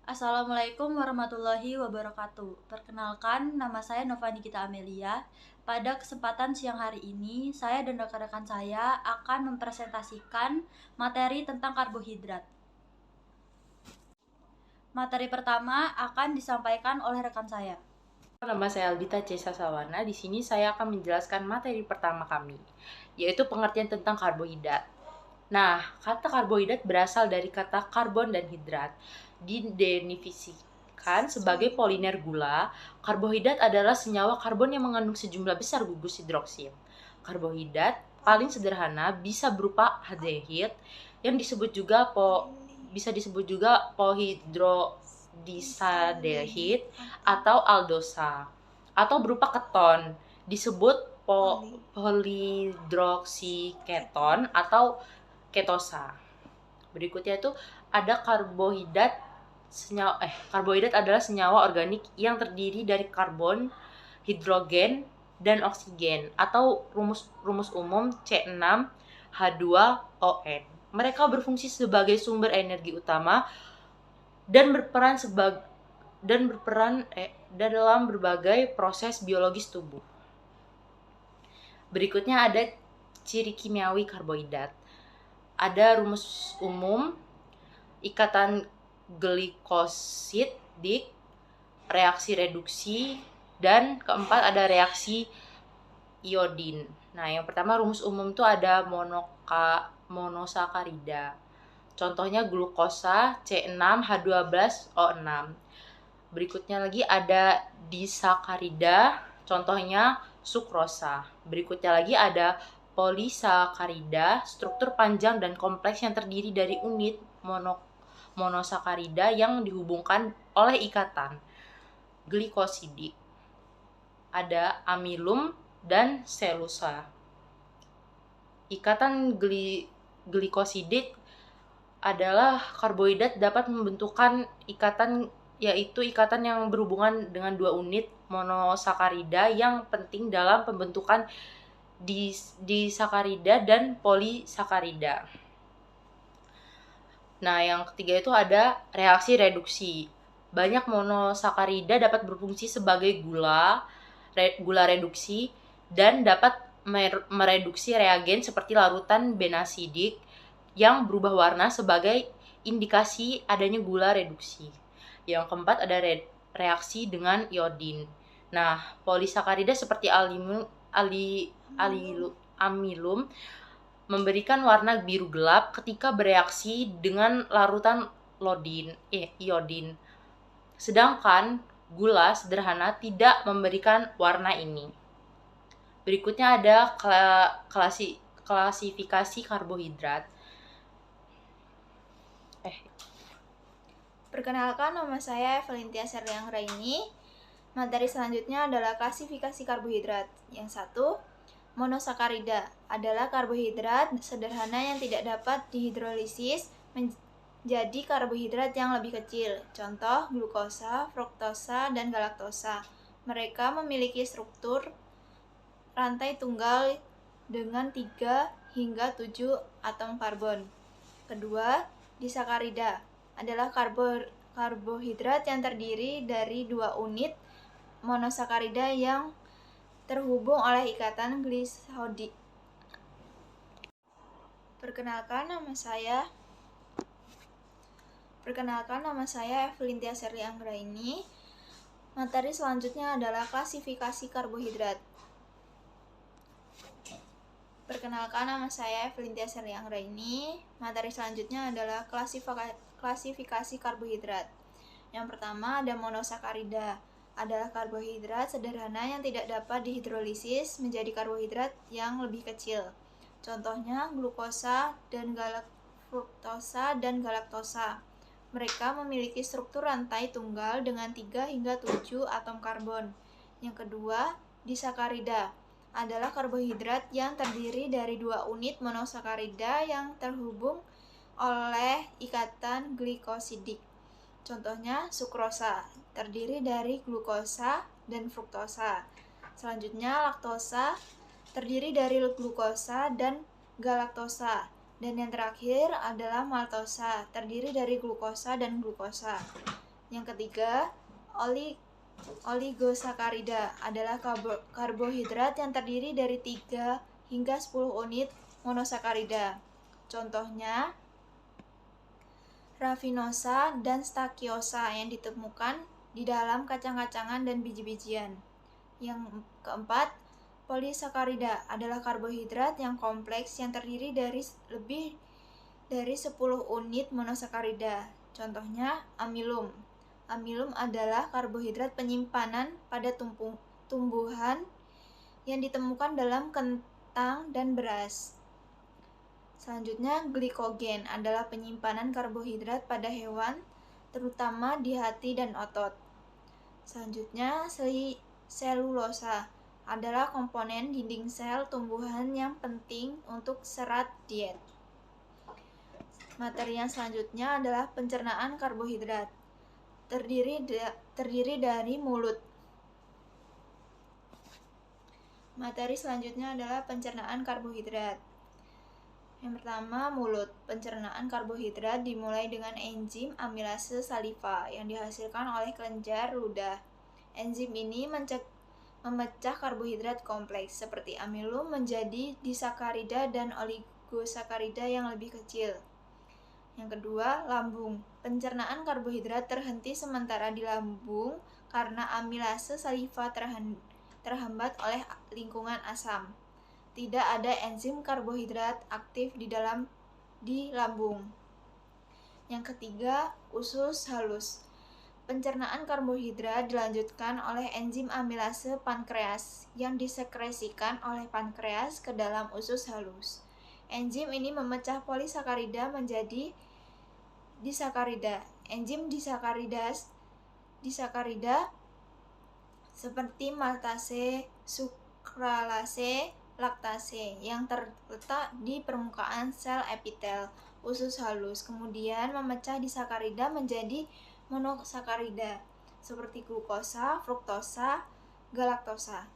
Assalamualaikum warahmatullahi wabarakatuh. Perkenalkan, nama saya Nova Nikita Amelia. Pada kesempatan siang hari ini, saya dan rekan-rekan saya akan mempresentasikan materi tentang karbohidrat. Materi pertama akan disampaikan oleh rekan saya. Nama saya Aldita C. Sasawana. Di sini saya akan menjelaskan materi pertama kami, yaitu pengertian tentang karbohidrat. Nah, kata karbohidrat berasal dari kata karbon dan hidrat. Didefinisikan sebagai poliner gula, karbohidrat adalah senyawa karbon yang mengandung sejumlah besar gugus hidroksil. Karbohidrat paling sederhana bisa berupa aldehid yang bisa disebut juga pohidrodisaldehyde atau aldosa, atau berupa keton disebut polihidroksiketon atau ketosa. Berikutnya itu ada karbohidrat adalah senyawa organik yang terdiri dari karbon, hidrogen, dan oksigen atau rumus umum C6H2ON. Mereka berfungsi sebagai sumber energi utama dan berperan dalam berbagai proses biologis tubuh. Berikutnya ada ciri kimiawi karbohidrat. Ada rumus umum, ikatan glikosidik, reaksi reduksi, dan keempat ada reaksi iodin. Nah, yang pertama rumus umum itu ada monosakarida. Contohnya glukosa C6H12O6. Berikutnya lagi ada disakarida, contohnya sukrosa. Berikutnya lagi ada polisakarida, struktur panjang dan kompleks yang terdiri dari unit monosakarida yang dihubungkan oleh ikatan glikosidik. Ada amilum dan selusa. Ikatan glikosidik adalah karbohidrat dapat membentukkan ikatan, yaitu ikatan yang berhubungan dengan dua unit monosakarida yang penting dalam pembentukan disakarida dan polisakarida. Nah, yang ketiga itu ada reaksi reduksi. Banyak monosakarida dapat berfungsi sebagai gula reduksi dan dapat mereduksi reagen seperti larutan benasidik yang berubah warna sebagai indikasi adanya gula reduksi. Yang keempat ada reaksi dengan iodin. Nah, polisakarida seperti amilum memberikan warna biru gelap ketika bereaksi dengan larutan iodin. Sedangkan gula sederhana tidak memberikan warna ini. Berikutnya ada klasifikasi karbohidrat. Perkenalkan, nama saya Evelintia Serliang Raini. Materi selanjutnya adalah klasifikasi karbohidrat. Yang satu, monosakarida adalah karbohidrat sederhana yang tidak dapat dihidrolisis menjadi karbohidrat yang lebih kecil. Contoh, glukosa, fruktosa, dan galaktosa. Mereka memiliki struktur rantai tunggal dengan 3 hingga 7 atom karbon. Kedua, disakarida adalah karbohidrat yang terdiri dari 2 unit monosakarida yang terhubung oleh ikatan glisodik. Perkenalkan, nama saya Evelintia Serli Anggraini. Materi selanjutnya adalah klasifikasi karbohidrat. Perkenalkan, nama saya Evelintia Serli Anggraini. Materi selanjutnya adalah klasifikasi karbohidrat. Yang pertama ada monosakarida, adalah karbohidrat sederhana yang tidak dapat dihidrolisis menjadi karbohidrat yang lebih kecil. Contohnya glukosa dan fruktosa dan galaktosa. Mereka memiliki struktur rantai tunggal dengan 3 hingga 7 atom karbon. Yang kedua, disakarida adalah karbohidrat yang terdiri dari 2 unit monosakarida yang terhubung oleh ikatan glikosidik. Contohnya sukrosa, terdiri dari glukosa dan fruktosa. Selanjutnya laktosa, terdiri dari glukosa dan galaktosa. Dan yang terakhir adalah maltosa, terdiri dari glukosa dan glukosa. Yang ketiga, oligosakarida adalah karbohidrat yang terdiri dari 3 hingga 10 unit monosakarida. Contohnya, rafinosa dan stakiosa yang ditemukan di dalam kacang-kacangan dan biji-bijian. Yang keempat, polisakarida adalah karbohidrat yang kompleks yang terdiri dari lebih dari 10 unit monosakarida. Contohnya, amilum. Amilum adalah karbohidrat penyimpanan pada tumbuhan yang ditemukan dalam kentang dan beras. Selanjutnya, glikogen adalah penyimpanan karbohidrat pada hewan, terutama di hati dan otot. Selanjutnya, selulosa adalah komponen dinding sel tumbuhan yang penting untuk serat diet. Materi yang selanjutnya adalah pencernaan karbohidrat. Terdiri dari mulut. Materi selanjutnya adalah pencernaan karbohidrat. Yang pertama, mulut. Pencernaan karbohidrat dimulai dengan enzim amilase saliva yang dihasilkan oleh kelenjar ludah. Enzim ini memecah karbohidrat kompleks seperti amilum menjadi disakarida dan oligosakarida yang lebih kecil. Yang kedua, lambung. Pencernaan karbohidrat terhenti sementara di lambung karena amilase saliva terhambat oleh lingkungan asam. Tidak ada enzim karbohidrat aktif di lambung. Yang ketiga, usus halus. Pencernaan karbohidrat dilanjutkan oleh enzim amilase pankreas yang disekresikan oleh pankreas ke dalam usus halus. Enzim ini memecah polisakarida menjadi disakarida. Enzim disakarida seperti maltase, sukralase, laktase yang terletak di permukaan sel epitel usus halus, kemudian memecah disakarida menjadi monosakarida seperti glukosa, fruktosa, galaktosa.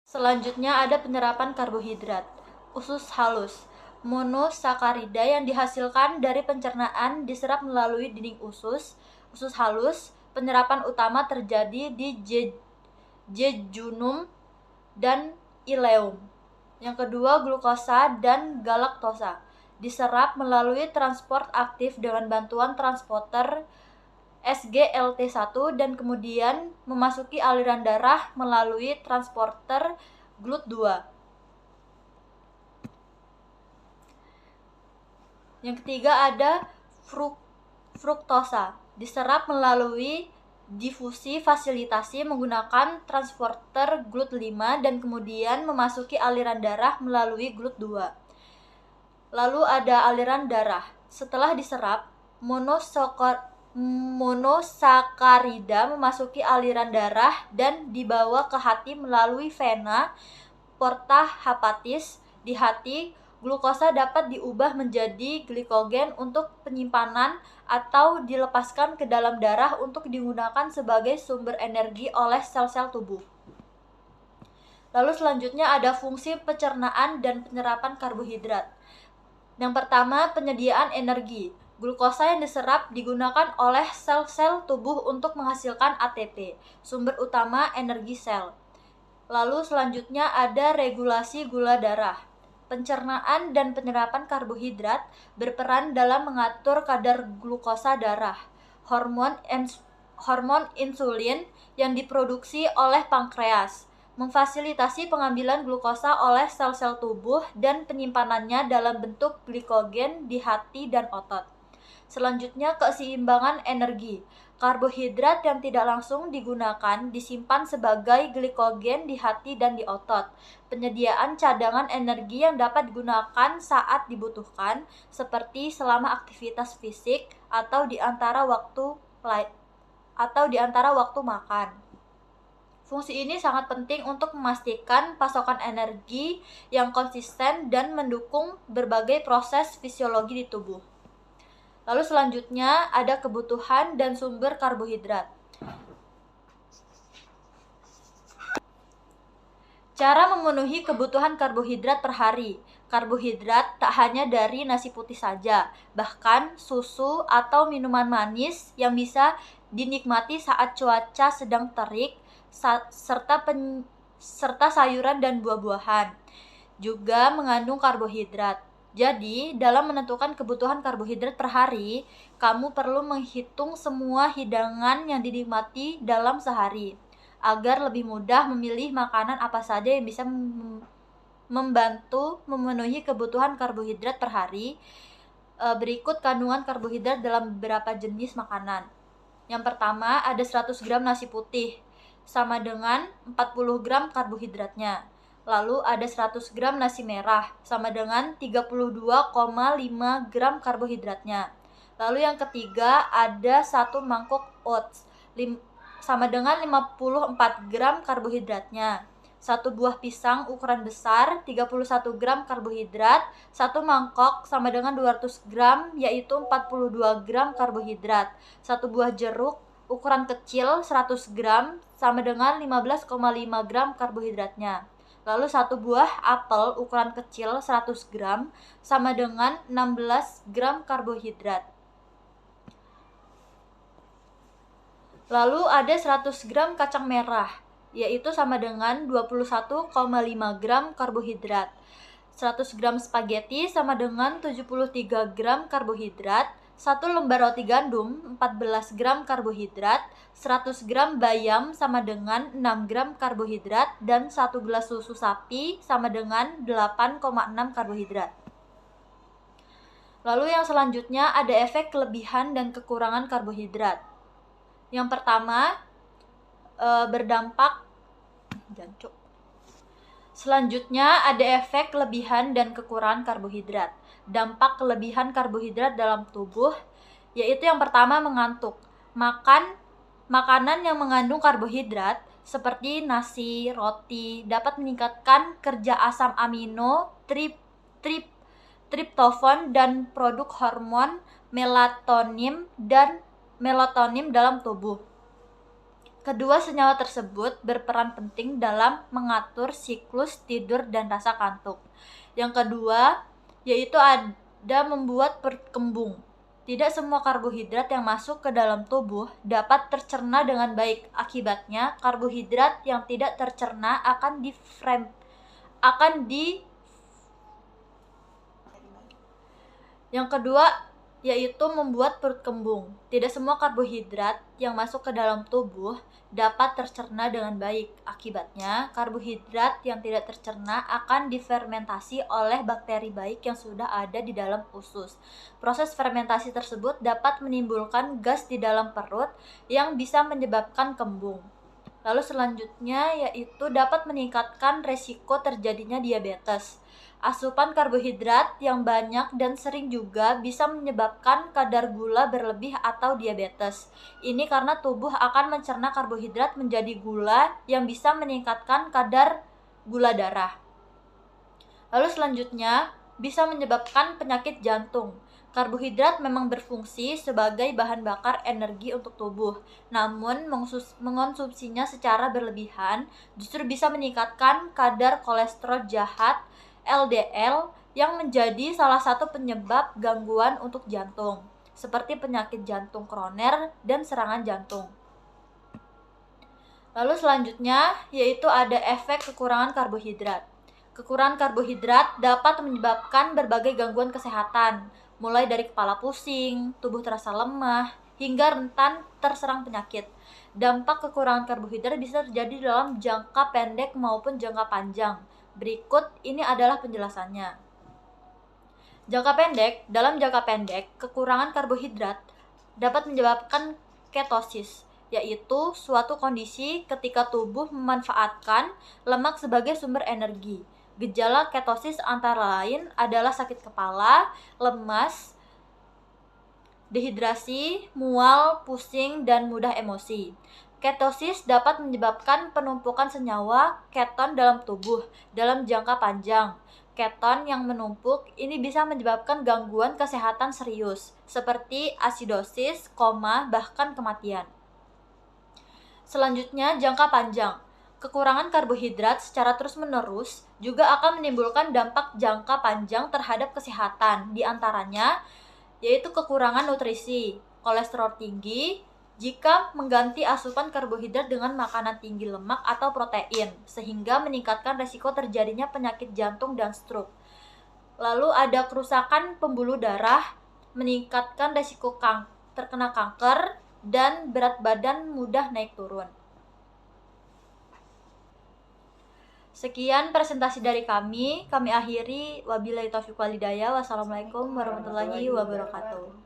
Selanjutnya ada penyerapan karbohidrat. Usus halus. Monosakarida yang dihasilkan dari pencernaan diserap melalui dinding usus halus. Penyerapan utama terjadi di jejunum dan ileum. Yang kedua, glukosa dan galaktosa diserap melalui transport aktif dengan bantuan transporter SGLT1 dan kemudian memasuki aliran darah melalui transporter GLUT2. Yang ketiga ada fruktosa, diserap melalui difusi fasilitasi menggunakan transporter GLUT5 dan kemudian memasuki aliran darah melalui GLUT2. Lalu ada aliran darah. Setelah diserap, monosakarida memasuki aliran darah dan dibawa ke hati melalui vena porta hepatis. Di hati, glukosa dapat diubah menjadi glikogen untuk penyimpanan atau dilepaskan ke dalam darah untuk digunakan sebagai sumber energi oleh sel-sel tubuh. Lalu selanjutnya ada fungsi pencernaan dan penyerapan karbohidrat. Yang pertama, penyediaan energi. Glukosa yang diserap digunakan oleh sel-sel tubuh untuk menghasilkan ATP, sumber utama energi sel. Lalu selanjutnya ada regulasi gula darah. Pencernaan dan penyerapan karbohidrat berperan dalam mengatur kadar glukosa darah. Hormon insulin yang diproduksi oleh pankreas memfasilitasi pengambilan glukosa oleh sel-sel tubuh dan penyimpanannya dalam bentuk glikogen di hati dan otot. Selanjutnya, keseimbangan energi. Karbohidrat yang tidak langsung digunakan disimpan sebagai glikogen di hati dan di otot. Penyediaan cadangan energi yang dapat digunakan saat dibutuhkan, seperti selama aktivitas fisik atau di antara waktu makan. Fungsi ini sangat penting untuk memastikan pasokan energi yang konsisten dan mendukung berbagai proses fisiologi di tubuh. Lalu selanjutnya ada kebutuhan dan sumber karbohidrat. Cara memenuhi kebutuhan karbohidrat per hari. Karbohidrat tak hanya dari nasi putih saja, bahkan susu atau minuman manis yang bisa dinikmati saat cuaca sedang terik, serta sayuran dan buah-buahan juga mengandung karbohidrat. Jadi, dalam menentukan kebutuhan karbohidrat per hari, kamu perlu menghitung semua hidangan yang dinikmati dalam sehari, agar lebih mudah memilih makanan apa saja yang bisa membantu memenuhi kebutuhan karbohidrat per hari. Berikut kandungan karbohidrat dalam beberapa jenis makanan. Yang pertama, ada 100 gram nasi putih, sama dengan 40 gram karbohidratnya. Lalu ada 100 gram nasi merah, sama dengan 32,5 gram karbohidratnya. Lalu yang ketiga, ada 1 mangkok oats, sama dengan 54 gram karbohidratnya. 1 buah pisang ukuran besar, 31 gram karbohidrat. 1 mangkok sama dengan 200 gram, yaitu 42 gram karbohidrat. 1 buah jeruk ukuran kecil, 100 gram, sama dengan 15,5 gram karbohidratnya. Lalu 1 buah apel ukuran kecil, 100 gram, sama dengan 16 gram karbohidrat. Lalu ada 100 gram kacang merah, yaitu sama dengan 21,5 gram karbohidrat. 100 gram spaghetti sama dengan 73 gram karbohidrat. 1 lembar roti gandum 14 gram karbohidrat. 100 gram bayam sama dengan 6 gram karbohidrat. Dan 1 gelas susu sapi sama dengan 8,6 karbohidrat. Lalu yang selanjutnya ada efek kelebihan dan kekurangan karbohidrat. Yang pertama, berdampak jancuk. Selanjutnya ada efek kelebihan dan kekurangan karbohidrat. Dampak kelebihan karbohidrat dalam tubuh yaitu yang pertama mengantuk. Makanan yang mengandung karbohidrat seperti nasi, roti dapat meningkatkan kerja asam amino, triptofan dan produk hormon melatonin dalam tubuh. Kedua senyawa tersebut berperan penting dalam mengatur siklus tidur dan rasa kantuk. Yang kedua, yaitu ada membuat perut kembung. Tidak semua karbohidrat yang masuk ke dalam tubuh dapat tercerna dengan baik. Akibatnya, karbohidrat yang tidak tercerna Yang kedua, yaitu membuat perut kembung. Tidak semua karbohidrat yang masuk ke dalam tubuh dapat tercerna dengan baik. Akibatnya, karbohidrat yang tidak tercerna akan difermentasi oleh bakteri baik yang sudah ada di dalam usus. Proses fermentasi tersebut dapat menimbulkan gas di dalam perut yang bisa menyebabkan kembung. Lalu selanjutnya yaitu dapat meningkatkan resiko terjadinya diabetes. Asupan karbohidrat yang banyak dan sering juga bisa menyebabkan kadar gula berlebih atau diabetes. Ini karena tubuh akan mencerna karbohidrat menjadi gula yang bisa meningkatkan kadar gula darah. Lalu selanjutnya bisa menyebabkan penyakit jantung. Karbohidrat memang berfungsi sebagai bahan bakar energi untuk tubuh, namun mengonsumsinya secara berlebihan justru bisa meningkatkan kadar kolesterol jahat LDL yang menjadi salah satu penyebab gangguan untuk jantung, seperti penyakit jantung koroner dan serangan jantung. Lalu selanjutnya yaitu ada efek kekurangan karbohidrat. Kekurangan karbohidrat dapat menyebabkan berbagai gangguan kesehatan, mulai dari kepala pusing, tubuh terasa lemah, hingga rentan terserang penyakit. Dampak kekurangan karbohidrat bisa terjadi dalam jangka pendek maupun jangka panjang. Berikut ini adalah penjelasannya. Dalam jangka pendek, kekurangan karbohidrat dapat menyebabkan ketosis, yaitu suatu kondisi ketika tubuh memanfaatkan lemak sebagai sumber energi. Gejala ketosis antara lain adalah sakit kepala, lemas, dehidrasi, mual, pusing, dan mudah emosi. Ketosis dapat menyebabkan penumpukan senyawa keton dalam tubuh dalam jangka panjang. Keton yang menumpuk ini bisa menyebabkan gangguan kesehatan serius, seperti asidosis, koma, bahkan kematian. Selanjutnya, jangka panjang. Kekurangan karbohidrat secara terus-menerus juga akan menimbulkan dampak jangka panjang terhadap kesehatan, di antaranya yaitu kekurangan nutrisi, kolesterol tinggi, jika mengganti asupan karbohidrat dengan makanan tinggi lemak atau protein, sehingga meningkatkan resiko terjadinya penyakit jantung dan stroke. Lalu ada kerusakan pembuluh darah, meningkatkan resiko terkena kanker, dan berat badan mudah naik turun. Sekian presentasi dari kami akhiri. Wabillahi taufiq wal hidayah. Wassalamualaikum warahmatullahi wabarakatuh.